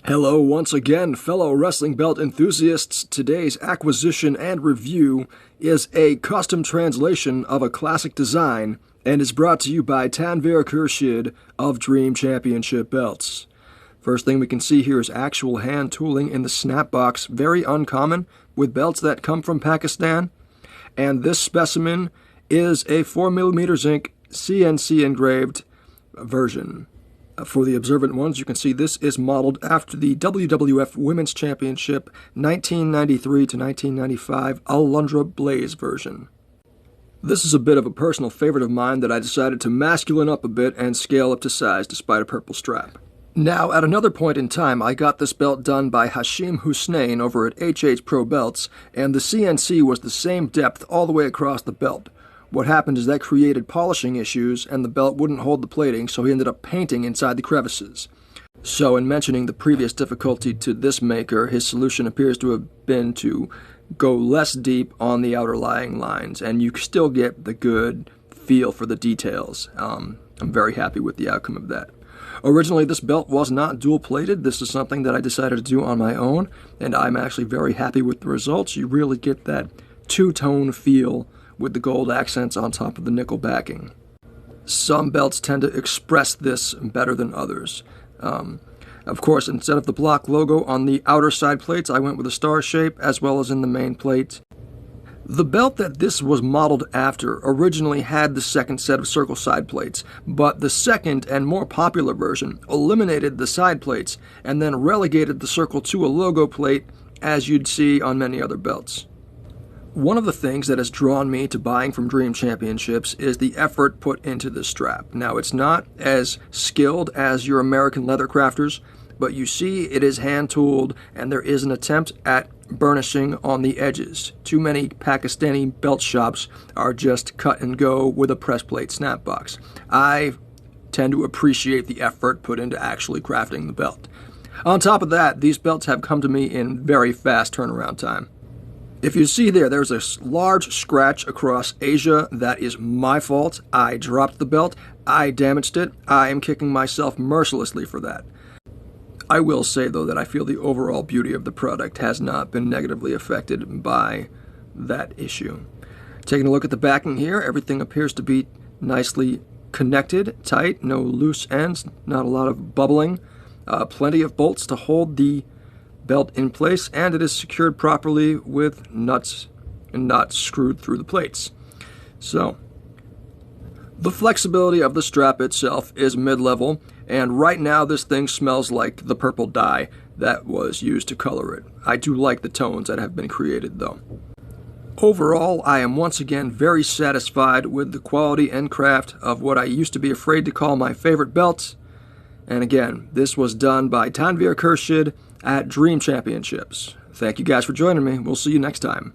Hello once again, fellow wrestling belt enthusiasts. Today's acquisition and review is a custom translation of a classic design and is brought to you by Tanveer Khurshid of Dream Championship Belts. First thing we can see here is actual hand tooling in the snap box, very uncommon with belts that come from Pakistan. And this specimen is a 4mm zinc CNC engraved version. For the observant ones, you can see this is modeled after the WWF Women's Championship 1993 to 1995 Alundra Blaze version. This is a bit of a personal favorite of mine that I decided to masculine up a bit and scale up to size despite a purple strap. Now, at another point in time, I got this belt done by Hashim Hussain over at HH Pro Belts, and the CNC was the same depth all the way across the belt. What happened is that created polishing issues, and the belt wouldn't hold the plating, so he ended up painting inside the crevices. So in mentioning the previous difficulty to this maker, his solution appears to have been to go less deep on the outer lying lines, and you still get the good feel for the details. I'm very happy with the outcome of that. Originally, this belt was not dual-plated. This is something that I decided to do on my own, and I'm actually very happy with the results. You really get that two-tone feel with the gold accents on top of the nickel backing. Some belts tend to express this better than others. Of course, instead of the block logo on the outer side plates, I went with a star shape as well as in the main plate. The belt that this was modeled after originally had the second set of circle side plates, but the second and more popular version eliminated the side plates and then relegated the circle to a logo plate, as you'd see on many other belts. One of the things that has drawn me to buying from Dream Championships is the effort put into this strap. Now, it's not as skilled as your American leather crafters, but you see it is hand-tooled, and there is an attempt at burnishing on the edges. Too many Pakistani belt shops are just cut and go with a press plate snap box. I tend to appreciate the effort put into actually crafting the belt. On top of that, these belts have come to me in very fast turnaround time. If you see there's a large scratch across Asia. That is my fault. I dropped the belt. I damaged it. I am kicking myself mercilessly for that. I will say, though, that I feel the overall beauty of the product has not been negatively affected by that issue. Taking a look at the backing here, everything appears to be nicely connected, tight, no loose ends, not a lot of bubbling, plenty of bolts to hold the belt in place, and it is secured properly with nuts and knots screwed through the plates. So, the flexibility of the strap itself is mid-level, and right now this thing smells like the purple dye that was used to color it. I do like the tones that have been created, though. Overall, I am once again very satisfied with the quality and craft of what I used to be afraid to call my favorite belts. And again, this was done by Tanveer Khurshid at Dream Championships. Thank you guys for joining me. We'll see you next time.